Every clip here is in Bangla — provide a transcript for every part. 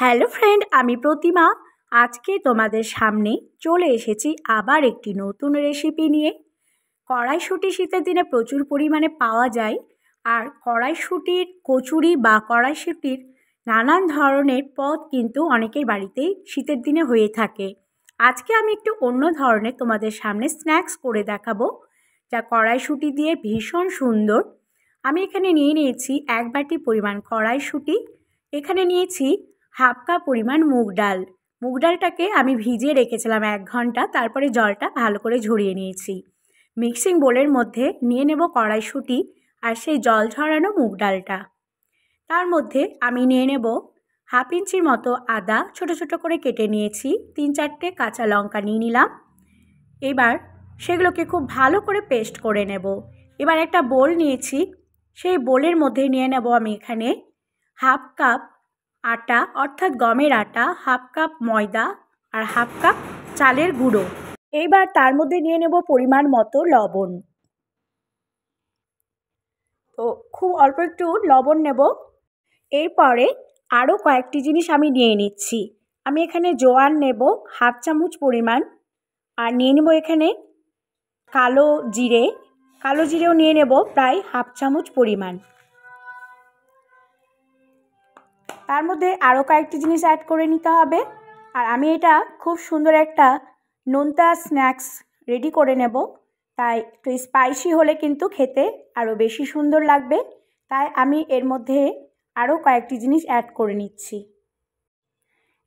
হ্যালো ফ্রেন্ড, আমি প্রতিমা। আজকে তোমাদের সামনে চলে এসেছি আবার একটি নতুন রেসিপি নিয়ে। কড়াইশুঁটি শীতের দিনে প্রচুর পরিমাণে পাওয়া যায়, আর কড়াইশুঁটির কচুরি বা কড়াইশুঁটির নানান ধরনের পদ কিন্তু অনেকের বাড়িতেই শীতের দিনে হয়ে থাকে। আজকে আমি একটু অন্য ধরনের তোমাদের সামনে স্ন্যাক্স করে দেখাবো, যা কড়াইশুঁটি দিয়ে ভীষণ সুন্দর। আমি এখানে নিয়েছি 1 বাটি পরিমাণ কড়াইশুঁটি। এখানে নিয়েছি হাফ কাপ পরিমাণ মুগ ডাল। মুগ ডালটাকে আমি ভিজিয়ে রেখেছিলাম 1 ঘন্টা, তারপরে জলটা ভালো করে ঝরিয়ে নিয়েছি। মিক্সিং বোলের মধ্যে নিয়ে নেব কড়াইশুঁটি আর সেই জল ঝরানো মুগ ডালটা। তার মধ্যে আমি নিয়ে নেব হাফ ইঞ্চির মতো আদা ছোট ছোট করে কেটে নিয়েছি, 3-4টে কাঁচা লঙ্কা নিয়ে নিলাম। এবার সেগুলোকে খুব ভালো করে পেস্ট করে নেব। এবার একটা বোল নিয়েছি, সেই বোলের মধ্যে নিয়ে নেব আমি এখানে হাফ কাপ আটা অর্থাৎ গমের আটা, হাফ কাপ ময়দা আর হাফ কাপ চালের গুঁড়ো। এইবার তার মধ্যে নিয়ে নেব পরিমাণ মতো লবণ। তো খুব অল্প একটু লবণ নেব। এরপরে আরও কয়েকটি জিনিস আমি নিয়ে নিচ্ছি। আমি এখানে জোয়ান নেব হাফ চামচ পরিমাণ, আর নিয়ে নেব এখানে কালো জিরেও নিয়ে নেব প্রায় হাফ চামচ পরিমাণ। তার মধ্যে আরও কয়েকটি জিনিস অ্যাড করে নিতে হবে। আর আমি এটা খুব সুন্দর একটা নোনতা স্ন্যাক্স রেডি করে নেব, তাই একটু স্পাইসি হলে কিন্তু খেতে আরও বেশি সুন্দর লাগবে। তাই আমি এর মধ্যে আরও কয়েকটি জিনিস অ্যাড করে নিচ্ছি।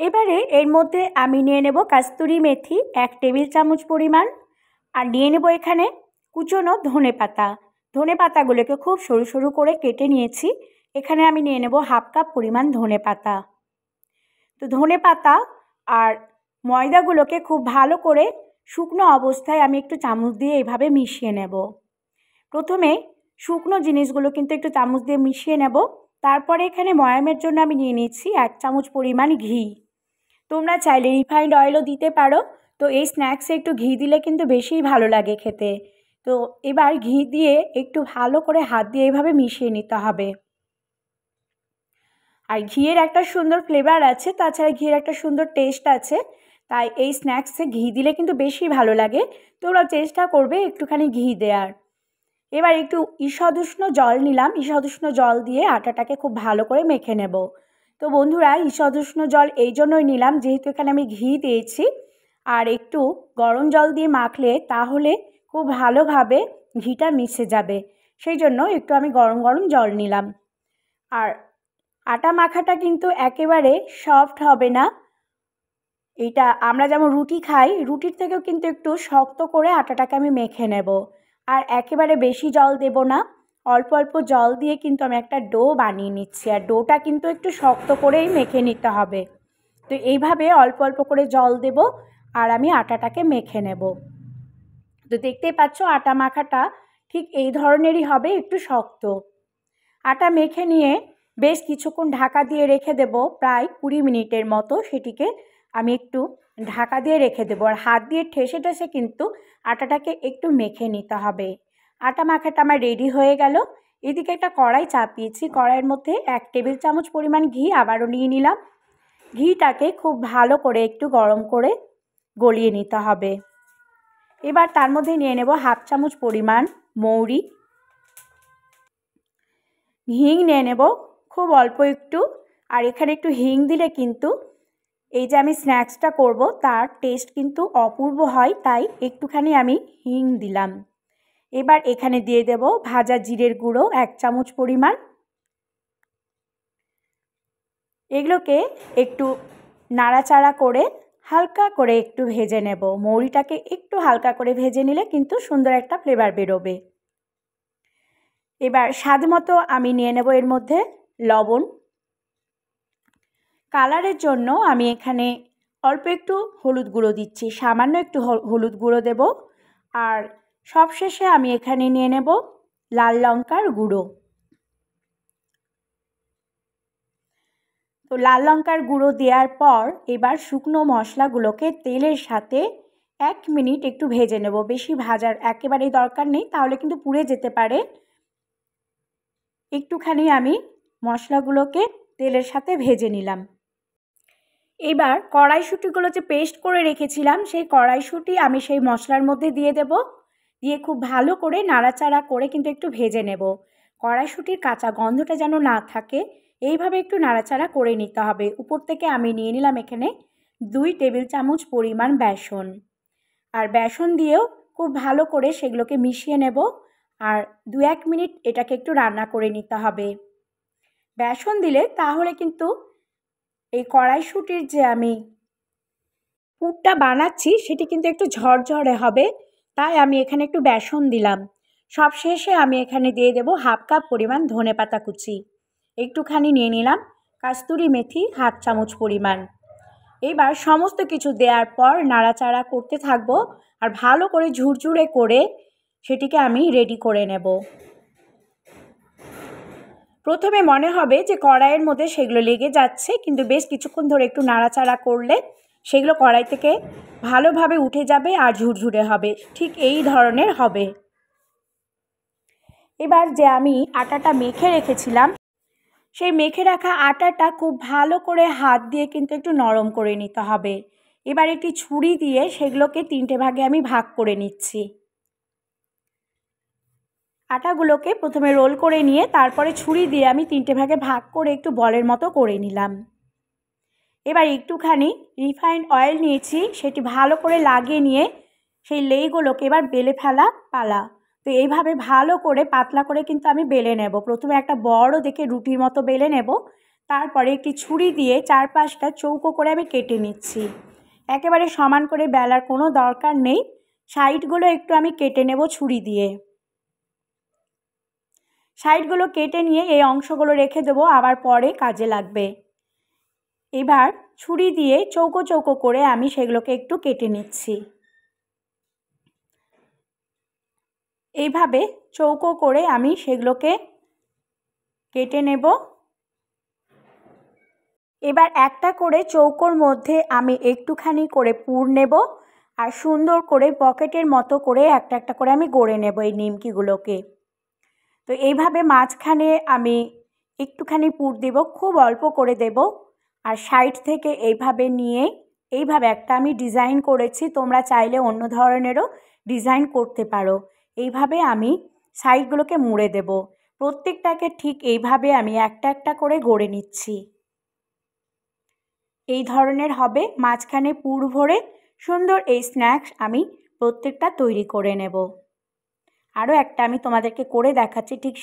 এবারে এর মধ্যে আমি নিয়ে নেব কাস্তুরি মেথি 1 টেবিল চামচ পরিমাণ, আর নিয়ে নেব এখানে কুচনো ধনে পাতা। ধনে পাতাগুলোকে খুব সরু সরু করে কেটে নিয়েছি। এখানে আমি নিয়ে নেব হাফ কাপ পরিমাণ ধনে পাতা। তো ধনে পাতা আর ময়দাগুলোকে খুব ভালো করে শুকনো অবস্থায় আমি একটু চামচ দিয়ে এইভাবে মিশিয়ে নেব। প্রথমে শুকনো জিনিসগুলো কিন্তু একটু চামচ দিয়ে মিশিয়ে নেব। তারপরে এখানে ময়ামের জন্য আমি নিয়ে নিচ্ছি 1 চামচ পরিমাণ ঘি। তোমরা চাইলে রিফাইন্ড অয়েলও দিতে পারো। তো এই স্ন্যাক্সে একটু ঘি দিলে কিন্তু বেশিই ভালো লাগে খেতে। তো এবার ঘি দিয়ে একটু ভালো করে হাত দিয়ে এইভাবে মিশিয়ে নিতে হবে। আর ঘিয়ের একটা সুন্দর ফ্লেভার আছে, তাছাড়া ঘিয়ের একটা সুন্দর টেস্ট আছে, তাই এই স্ন্যাক্সে ঘি দিলে কিন্তু বেশি ভালো লাগে। তোমরা চেষ্টা করবে একটুখানি ঘি দেওয়ার। এবার একটু ঈষদ উষ্ণ জল নিলাম, ঈষদ উষ্ণ জল দিয়ে আটাটাকে খুব ভালো করে মেখে নেব। তো বন্ধুরা, ঈষদ উষ্ণ জল এই জন্যই নিলাম যেহেতু এখানে আমি ঘি দিয়েছি, আর একটু গরম জল দিয়ে মাখলে তাহলে খুব ভালোভাবে ঘিটা মিশে যাবে, সেই জন্য একটু আমি গরম গরম জল নিলাম। আর আটা মাখাটা কিন্তু একেবারে সফট হবে না। এটা আমরা যেমন রুটি খাই, রুটির থেকেও কিন্তু একটু শক্ত করে আটাটাকে আমি মেখে নেব। আর একেবারে বেশি জল দেব না, অল্প অল্প জল দিয়ে কিন্তু আমি একটা ডো বানিয়ে নিচ্ছি। আর ডোটা কিন্তু একটু শক্ত করেই মেখে নিতে হবে। তো এইভাবে অল্প অল্প করে জল দেব আর আমি আটাটাকে মেখে নেব। তো দেখতেই পাচ্ছ আটা মাখাটা ঠিক এই ধরনেরই হবে, একটু শক্ত। আটা মেখে নিয়ে বেশ কিছুক্ষণ ঢাকা দিয়ে রেখে দেব, প্রায় 20 মিনিটের মতো সেটিকে আমি একটু ঢাকা দিয়ে রেখে দেবো। আর হাত দিয়ে ঠেসে ঠেসে কিন্তু আটাটাকে একটু মেখে নিতে হবে। আটা মাখাটা আমার রেডি হয়ে গেল। এদিকে একটা কড়াই চাপিয়েছি, কড়াইয়ের মধ্যে 1 টেবিল চামচ পরিমাণ ঘি আবারও নিয়ে নিলাম। ঘিটাকে খুব ভালো করে একটু গরম করে গলিয়ে নিতে হবে। এবার তার মধ্যে নিয়ে নেব হাফ চামচ পরিমাণ মৌরি, হিং নিয়ে নেব খুব অল্প একটু। আর এখানে একটু হিং দিলে কিন্তু এই যে আমি স্ন্যাক্সটা করব তার টেস্ট কিন্তু অপূর্ব হয়, তাই একটুখানি আমি হিং দিলাম। এবার এখানে দিয়ে দেব ভাজা জিরের গুঁড়ো 1 চামচ পরিমাণ। এগুলোকে একটু নাড়াচাড়া করে হালকা করে একটু ভেজে নেব। মৌরিটাকে একটু হালকা করে ভেজে নিলে কিন্তু সুন্দর একটা ফ্লেভার বেরোবে। এবার স্বাদ মতো আমি নিয়ে নেব এর মধ্যে লবণ। কালারের জন্য আমি এখানে অল্প একটু হলুদ গুঁড়ো দিচ্ছি, সামান্য একটু হলুদ গুঁড়ো দেব। আর সবশেষে আমি এখানে নিয়ে নেব লাল লঙ্কার গুঁড়ো। তো লাল লঙ্কার গুঁড়ো দেওয়ার পর এবার শুকনো মশলাগুলোকে তেলের সাথে 1 মিনিট একটু ভেজে নেব। বেশি ভাজার একেবারেই দরকার নেই, তাহলে কিন্তু পুড়ে যেতে পারে। একটুখানি আমি মশলাগুলোকে তেলের সাথে ভেজে নিলাম। এবার কড়াইশুঁটিগুলো যে পেস্ট করে রেখেছিলাম সেই কড়াইশুঁটি আমি সেই মশলার মধ্যে দিয়ে দেব, দিয়ে খুব ভালো করে নাড়াচাড়া করে কিন্তু একটু ভেজে নেব। কড়াইশুঁটির কাঁচা গন্ধটা যেন না থাকে এইভাবে একটু নাড়াচাড়া করে নিতে হবে। উপর থেকে আমি নিয়ে নিলাম এখানে 2 টেবিল চামচ পরিমাণ বেসন, আর বেসন দিয়েও খুব ভালো করে সেগুলোকে মিশিয়ে নেব আর 2-1 মিনিট এটাকে একটু রান্না করে নিতে হবে। বেসন দিলে তাহলে কিন্তু এই কড়াইশুঁটির যে আমি পুরটা বানাচ্ছি সেটি কিন্তু একটু ঝরঝরে হবে, তাই আমি এখানে একটু বেসন দিলাম। সব শেষে আমি এখানে দিয়ে দেব 1/2 কাপ পরিমাণ ধনেপাতা কুচি, একটুখানি নিয়ে নিলাম কাস্তুরি মেথি 1/2 চামচ পরিমাণ। এবার সমস্ত কিছু দেওয়ার পর নাড়াচাড়া করতে থাকবো আর ভালো করে ঝুরঝুরে করে সেটিকে আমি রেডি করে নেব। প্রথমে মনে হবে যে কড়াইয়ের মধ্যে সেগুলো লেগে যাচ্ছে, কিন্তু বেশ কিছুক্ষণ ধরে একটু নাড়াচাড়া করলে সেগুলো কড়াই থেকে ভালোভাবে উঠে যাবে আর ঝুরঝুরে হবে, ঠিক এই ধরনের হবে। এবার যে আমি আটাটা মেখে রেখেছিলাম সেই মেখে রাখা আটাটা খুব ভালো করে হাত দিয়ে কিন্তু একটু নরম করে নিতে হবে। এবার একটি ছুরি দিয়ে সেগুলোকে 3টে ভাগে আমি ভাগ করে নিচ্ছি। আটাগুলোকে প্রথমে রোল করে নিয়ে তারপরে ছুরি দিয়ে আমি 3টে ভাগে ভাগ করে একটু বলের মতো করে নিলাম। এবার একটুখানি রিফাইন্ড অয়েল নিয়েছি, সেটি ভালো করে লাগিয়ে নিয়ে সেই লেইগুলোকে এবার বেলে ফেলা পালা। তো এইভাবে ভালো করে পাতলা করে কিন্তু আমি বেলে নেব। প্রথমে একটা বড় দেখে রুটির মতো বেলে নেব, তারপরে একটি ছুরি দিয়ে 4-5টা চৌকো করে আমি কেটে নিচ্ছি। একেবারে সমান করে বেলার কোনো দরকার নেই, সাইডগুলো একটু আমি কেটে নেব ছুরি দিয়ে। সাইডগুলো কেটে নিয়ে এই অংশগুলো রেখে দেবো, আবার পরে কাজে লাগবে। এবার ছুরি দিয়ে চৌকো চৌকো করে আমি সেগুলোকে একটু কেটে নিচ্ছি। এইভাবে চৌকো করে আমি সেগুলোকে কেটে নেব। এবার একটা করে চৌকোর মধ্যে আমি একটুখানি করে পুর নেব আর সুন্দর করে পকেটের মতো করে একটা একটা করে আমি গড়ে নেব এই নিমকিগুলোকে। তো এইভাবে মাঝখানে আমি একটুখানি পুর দেব, খুব অল্প করে দেব, আর সাইড থেকে এইভাবে নিয়ে এইভাবে একটা আমি ডিজাইন করেছি। তোমরা চাইলে অন্য ধরনেরও ডিজাইন করতে পারো। এইভাবে আমি সাইডগুলোকে মুড়ে দেব। প্রত্যেকটাকে ঠিক এইভাবে আমি একটা একটা করে গড়ে নিচ্ছি। এই ধরনের হবে, মাঝখানে পুর ভরে সুন্দর এই স্ন্যাক্স আমি প্রত্যেকটা তৈরি করে নেব। আরও একটা আমি তোমাদেরকে করে দেখাচ্ছি, ঠিক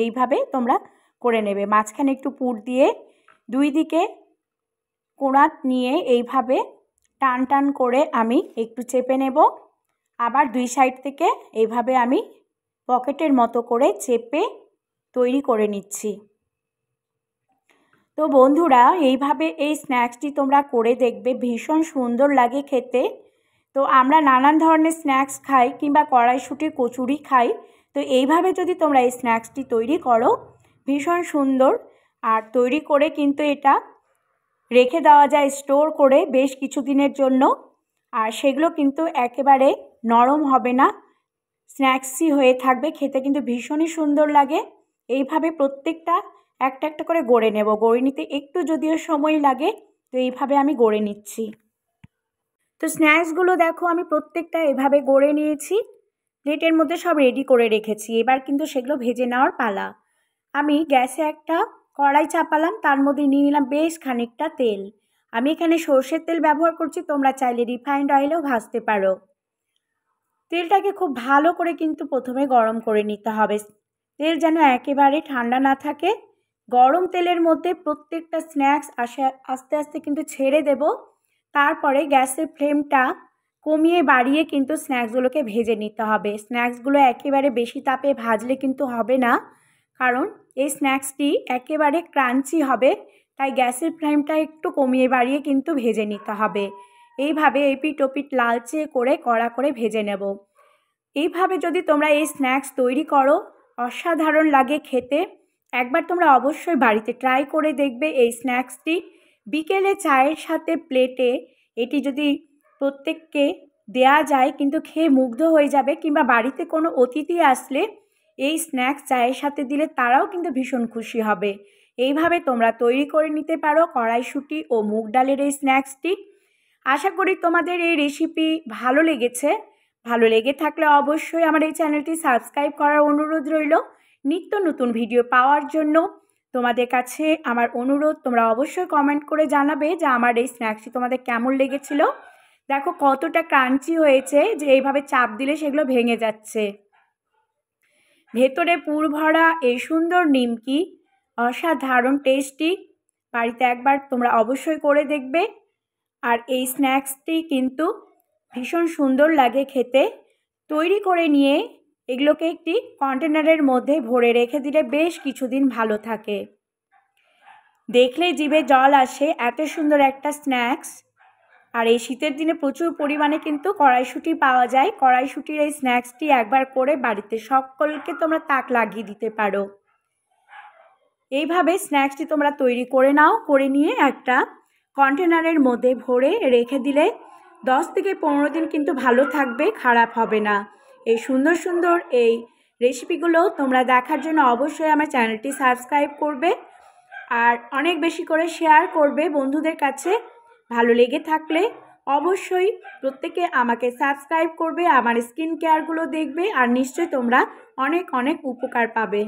এইভাবে তোমরা করে নেবে। মাঝখানে একটু পুর দিয়ে 2 দিকে কোণা নিয়ে এইভাবে টান টান করে আমি একটু চেপে নেব, আবার 2 সাইড থেকে এইভাবে আমি পকেটের মতো করে চেপে তৈরি করে নিচ্ছি। তো বন্ধুরা, এইভাবে এই স্ন্যাক্সটি তোমরা করে দেখবে, ভীষণ সুন্দর লাগে খেতে। তো আমরা নানান ধরনের স্ন্যাক্স খাই কিংবা কড়াইশুঁটির কচুরি খাই, তো এইভাবে যদি তোমরা এই স্ন্যাক্সটি তৈরি করো ভীষণ সুন্দর। আর তৈরি করে কিন্তু এটা রেখে দেওয়া যায় স্টোর করে বেশ কিছুদিনের জন্য, আর সেগুলো কিন্তু একেবারে নরম হবে না, স্ন্যাক্সই হয়ে থাকবে, খেতে কিন্তু ভীষণই সুন্দর লাগে। এইভাবে প্রত্যেকটা একটা একটা করে গড়ে নেব। গড়ে নিতে একটু যদিও সময় লাগে, তো এইভাবে আমি গড়ে নিচ্ছি। তো স্ন্যাক্সগুলো দেখো আমি প্রত্যেকটা এভাবে গড়ে নিয়েছি, প্লেটের মধ্যে সব রেডি করে রেখেছি। এবার কিন্তু সেগুলো ভেজে নেওয়ার পালা। আমি গ্যাসে একটা কড়াই চাপালাম, তার মধ্যে নিয়ে নিলাম বেশ খানিকটা তেল। আমি এখানে সর্ষের তেল ব্যবহার করছি, তোমরা চাইলে রিফাইন্ড অয়েলেও ভাজতে পারো। তেলটাকে খুব ভালো করে কিন্তু প্রথমে গরম করে নিতে হবে। তেল যেন একেবারে ঠান্ডা না থাকে। গরম তেলের মধ্যে প্রত্যেকটা স্ন্যাক্স আস্তে আস্তে কিন্তু ছেড়ে দেব। তারপরে গ্যাসের ফ্লেমটা কমিয়ে বাড়িয়ে কিন্তু স্ন্যাক্সগুলোকে ভেজে নিতে হবে। স্ন্যাক্সগুলো একেবারে বেশি তাপে ভাজলে কিন্তু হবে না, কারণ এই স্ন্যাক্সটি একেবারে ক্রাঞ্চি হবে, তাই গ্যাসের ফ্লেমটা একটু কমিয়ে বাড়িয়ে কিন্তু ভেজে নিতে হবে। এইভাবে এপিট ওপিট লালচে করে কড়া করে ভেজে নেব। এইভাবে যদি তোমরা এই স্ন্যাক্স তৈরি করো অসাধারণ লাগে খেতে। একবার তোমরা অবশ্যই বাড়িতে ট্রাই করে দেখবে এই স্ন্যাক্সটি। বিকেলে চায়ের সাথে প্লেটে এটি যদি প্রত্যেককে দেয়া যায় কিন্তু খেয়ে মুগ্ধ হয়ে যাবে, কিংবা বাড়িতে কোনো অতিথি আসলে এই স্ন্যাক্স চায়ের সাথে দিলে তারাও কিন্তু ভীষণ খুশি হবে। এইভাবে তোমরা তৈরি করে নিতে পারো কড়াইশুঁটি ও মুগ ডালের এই স্ন্যাক্সটি। আশা করি তোমাদের এই রেসিপি ভালো লেগেছে। ভালো লেগে থাকলে অবশ্যই আমার এই চ্যানেলটি সাবস্ক্রাইব করার অনুরোধ রইল। নিত্য নতুন ভিডিও পাওয়ার জন্য তোমাদের কাছে আমার অনুরোধ, তোমরা অবশ্যই কমেন্ট করে জানাবে যে আমার এই স্ন্যাক্সটি তোমাদের কেমন লেগেছিল। দেখো কতটা ক্রাঞ্চি হয়েছে, যে এইভাবে চাপ দিলে সেগুলো ভেঙে যাচ্ছে। ভেতরে পুর ভরা এই সুন্দর নিমকি অসাধারণ টেস্টি। বাড়িতে একবার তোমরা অবশ্যই করে দেখবে। আর এই স্ন্যাক্সটি কিন্তু ভীষণ সুন্দর লাগে খেতে। তৈরি করে নিয়ে এগুলোকে একটি কন্টেনারের মধ্যে ভরে রেখে দিলে বেশ কিছুদিন ভালো থাকে। দেখলেই জিভে জল আসে, এত সুন্দর একটা স্ন্যাক্স। আর এই শীতের দিনে প্রচুর পরিমাণে কিন্তু কড়াইশুঁটি পাওয়া যায়। কড়াইশুঁটির এই স্ন্যাক্সটি একবার করে বাড়িতে সকলকে তোমরা তাক লাগিয়ে দিতে পারো। এইভাবে স্ন্যাক্সটি তোমরা তৈরি করে নাও, করে নিয়ে একটা কন্টেনারের মধ্যে ভরে রেখে দিলে 10 থেকে 15 দিন কিন্তু ভালো থাকবে, খারাপ হবে না। এই সুন্দর সুন্দর এই রেসিপিগুলো তোমরা দেখার জন্য অবশ্যই আমার চ্যানেলটি সাবস্ক্রাইব করবে আর অনেক বেশি করে শেয়ার করবে বন্ধুদের কাছে। ভালো লেগে থাকলে অবশ্যই প্রত্যেকে আমাকে সাবস্ক্রাইব করবে, আমার স্কিন কেয়ারগুলো দেখবে আর নিশ্চয়ই তোমরা অনেক অনেক উপকার পাবে।